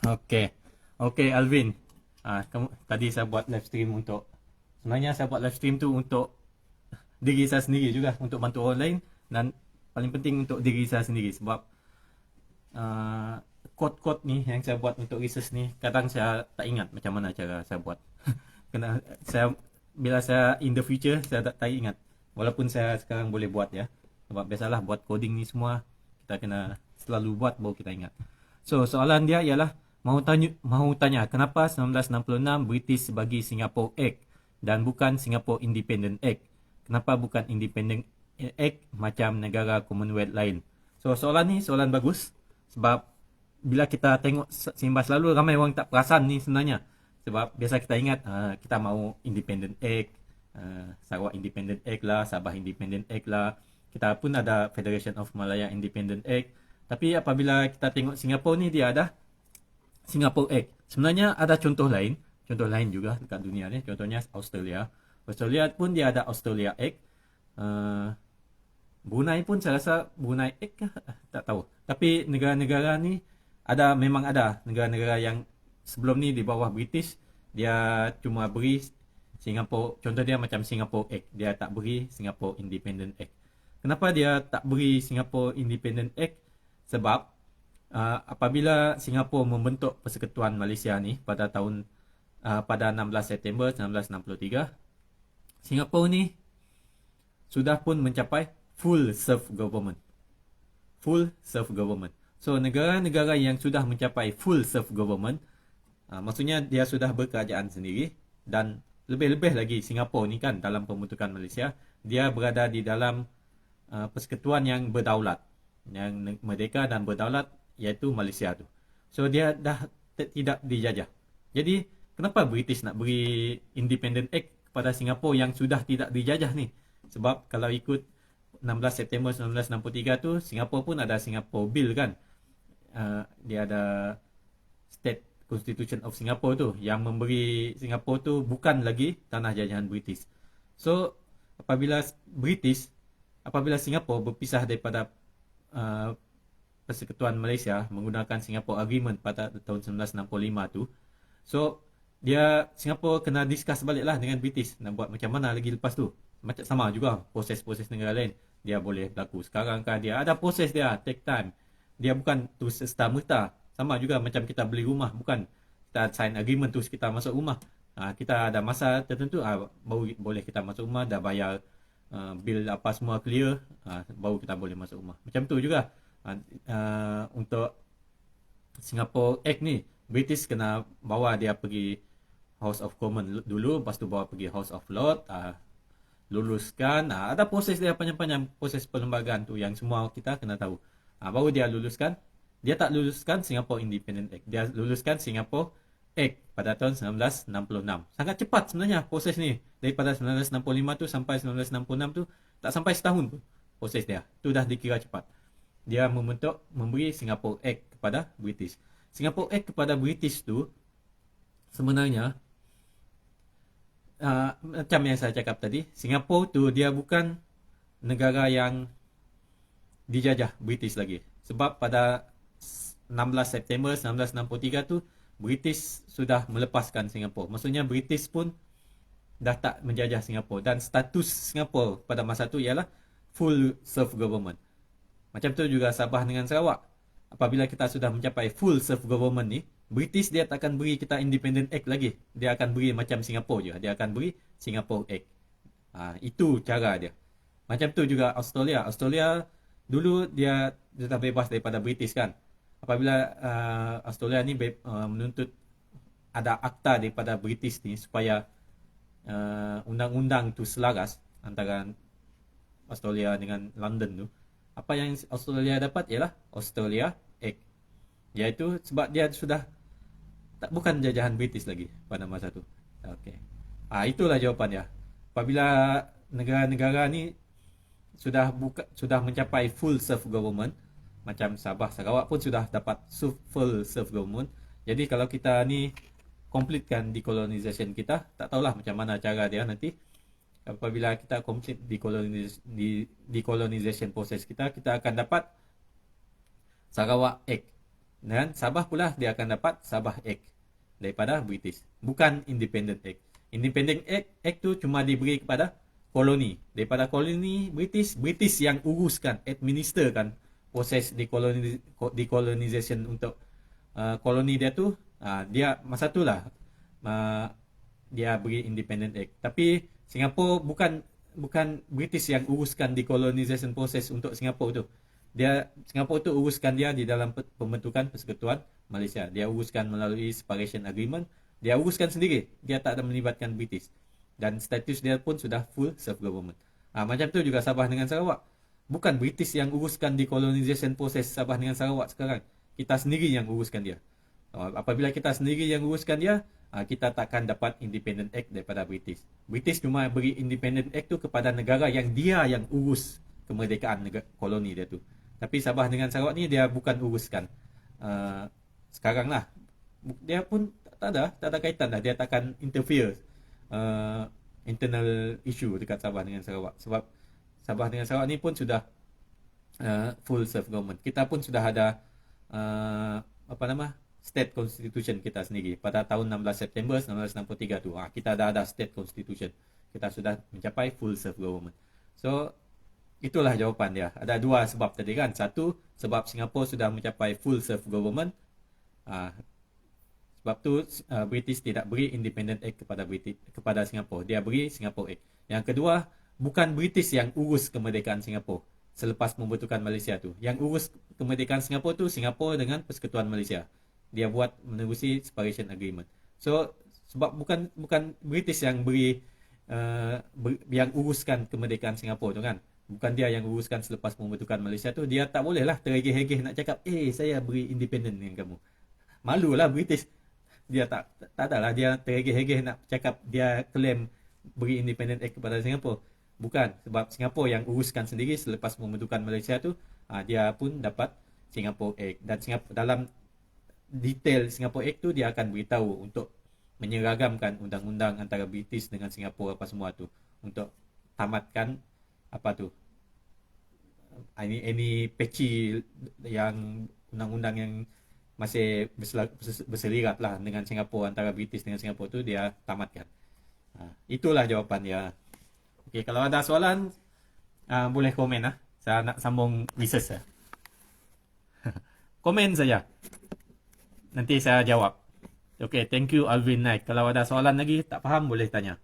Okey. Okey Alvin. Kamu tadi saya buat live stream untuk sebenarnya saya buat live stream tu untuk diri saya sendiri juga untuk bantu orang lain dan paling penting untuk diri saya sendiri sebab uh, kod-kod ni yang saya buat untuk research ni kadang saya tak ingat macam mana cara saya buat. Kena saya bila saya in the future saya tak ingat walaupun saya sekarang boleh buat ya. Sebab biasalah buat coding ni semua kita kena selalu buat baru kita ingat. So soalan dia ialah mahu tanya kenapa 1966 British bagi Singapore Act dan bukan Singapore Independent Act. Kenapa bukan Independent Act macam negara Commonwealth lain? So soalan ni soalan bagus sebab bila kita tengok Simbas lalu ramai orang tak perasan ni sebenarnya. Sebab biasa kita ingat kita mahu Independent Act, Sarawak Independent Act lah, Sabah Independent Act lah. Kita pun ada Federation of Malaya Independent Act. Tapi apabila kita tengok Singapura ni dia ada Singapore Act. Sebenarnya ada contoh lain juga dekat dunia ni. Contohnya Australia. Australia pun dia ada Australia Act. Uh, Brunei pun saya rasa Brunei Act kah? Tak tahu. Tapi negara-negara ni memang ada negara-negara yang sebelum ni di bawah British dia cuma beri Singapore, contoh dia macam Singapore Act, dia tak beri Singapore Independent Act. Kenapa dia tak beri Singapore Independent Act? Sebab apabila Singapura membentuk Persekutuan Malaysia ni pada 16 September 1963, Singapura ni sudah pun mencapai full self government. Full self government. So negara-negara yang sudah mencapai full self government, maksudnya dia sudah berkerajaan sendiri dan lebih-lebih lagi Singapura ni kan dalam pembentukan Malaysia, dia berada di dalam persekutuan yang berdaulat, yang merdeka dan berdaulat iaitu Malaysia tu. So dia dah tidak dijajah. Jadi kenapa British nak beri Independent Act kepada Singapura yang sudah tidak dijajah ni? Sebab kalau ikut 16 September 1963 tu Singapura pun ada Singapore Bill kan. Dia ada State Constitution of Singapore tu yang memberi Singapura tu bukan lagi tanah jajahan British. So apabila Singapura berpisah daripada uh, Persekutuan Malaysia menggunakan Singapore Agreement pada tahun 1965 tu, so dia Singapura kena discuss baliklah dengan British nak buat macam mana lagi lepas tu. Macam sama juga proses-proses negara lain. Dia boleh berlaku sekarang kan, dia ada proses dia, take time. Dia bukan tu serta-merta. Sama juga macam kita beli rumah, bukan kita sign agreement terus kita masuk rumah. Kita ada masa tertentu baru boleh kita masuk rumah, dah bayar bil apa semua clear, baru kita boleh masuk rumah. Macam tu juga untuk Singapore Act ni, British kena bawa dia pergi House of Commons dulu, lepas tu bawa pergi House of Lords, luluskan. Ada proses dia panjang-panjang, proses perlembagaan tu yang semua kita kena tahu. Baru dia luluskan. Dia tak luluskan Singapore Independent Act, dia luluskan Singapore Act pada tahun 1966. Sangat cepat sebenarnya proses ni. Daripada 1965 tu sampai 1966 tu tak sampai setahun tu proses dia. Tu dah dikira cepat. Dia memberi Singapore Act kepada British. Singapore Act kepada British tu sebenarnya macam yang saya cakap tadi, Singapura tu dia bukan negara yang dijajah British lagi. Sebab pada 16 September 1963 tu British sudah melepaskan Singapura. Maksudnya British pun dah tak menjajah Singapura dan status Singapura pada masa tu ialah full self government. Macam tu juga Sabah dengan Sarawak. Apabila kita sudah mencapai full self government ni, British dia tak akan beri kita Independent Act lagi. Dia akan beri macam Singapura je. Dia akan beri Singapore Act. Itu cara dia. Macam tu juga Australia. Australia dulu dia dah bebas daripada British kan. Apabila Australia ni menuntut ada akta daripada British ni supaya undang-undang tu selaras antara Australia dengan London tu. Apa yang Australia dapat ialah Australia Act. Iaitu sebab dia sudah bukan jajahan British lagi pada masa tu. Okey. Itulah jawapan dia. Apabila negara-negara ni sudah mencapai full self government, macam Sabah Sarawak pun sudah dapat full self government. Jadi kalau kita ni completekan decolonization kita, tak tahulah macam mana cara dia nanti. Apabila kita complete decolonization proses kita akan dapat Sarawak Act. Dan Sabah pula dia akan dapat Sabah Act daripada British, bukan Independent Act. Independent Act tu cuma diberi kepada koloni. Daripada koloni British yang uruskan, administerkan proses decolonisation untuk koloni dia tu. Dia masa tu lah dia beri Independent Act. Tapi Singapura bukan British yang uruskan decolonisation proses untuk Singapura tu. Singapura tu uruskan dia di dalam pembentukan Persekutuan Malaysia. Dia uruskan melalui Separation Agreement. Dia uruskan sendiri. Dia tak ada melibatkan British. Dan status dia pun sudah full self-government. Macam tu juga Sabah dengan Sarawak. Bukan British yang uruskan decolonisation proses Sabah dengan Sarawak sekarang. Kita sendiri yang uruskan dia. Apabila kita sendiri yang uruskan dia, kita takkan dapat Independent Act daripada British. British cuma beri Independent Act tu kepada negara yang dia yang urus kemerdekaan koloni dia tu. Tapi Sabah dengan Sarawak ni dia bukan uruskan. Sekarang lah. Dia pun tak ada kaitan lah. Dia takkan interfere internal issue dekat Sabah dengan Sarawak. Sebab Sabah dengan Sarawak ni pun sudah full self-government. Kita pun sudah ada state constitution kita sendiri. Pada tahun 16 September 1963 tu. Kita dah ada state constitution. Kita sudah mencapai full self-government. So, itulah jawapan dia. Ada dua sebab tadi kan. Satu, sebab Singapura sudah mencapai full self-government. Sebab tu British tidak beri Independent Act kepada Singapura. Dia beri Singapore Act. Yang kedua, bukan British yang urus kemerdekaan Singapura selepas pembentukan Malaysia tu. Yang urus kemerdekaan Singapura tu Singapura dengan Persekutuan Malaysia. Dia buat menerusi Separation Agreement. So, sebab bukan British yang beri yang uruskan kemerdekaan Singapura tu kan. Bukan dia yang uruskan selepas pembentukan Malaysia tu. Dia tak boleh lah terhegeh-hegeh nak cakap, saya beri independent dengan kamu. Malulah British. Dia tak adalah dia terhegeh-hegeh nak cakap dia claim beri Independent Act kepada Singapura. Bukan. Sebab Singapura yang uruskan sendiri selepas pembentukan Malaysia tu, dia pun dapat Singapore Act. Dan Singapura, dalam detail Singapore Act tu dia akan beritahu untuk menyeragamkan undang-undang antara British dengan Singapura apa semua tu untuk tamatkan any patchy yang undang-undang yang masih berselirat lah dengan Singapura, antara British dengan Singapura tu dia tamatkan. Itulah jawapan dia. Okey, kalau ada soalan boleh komen lah. Saya nak sambung research saya. Komen saja. Nanti saya jawab. Okey, thank you Alvin Naik. Kalau ada soalan lagi tak faham boleh tanya.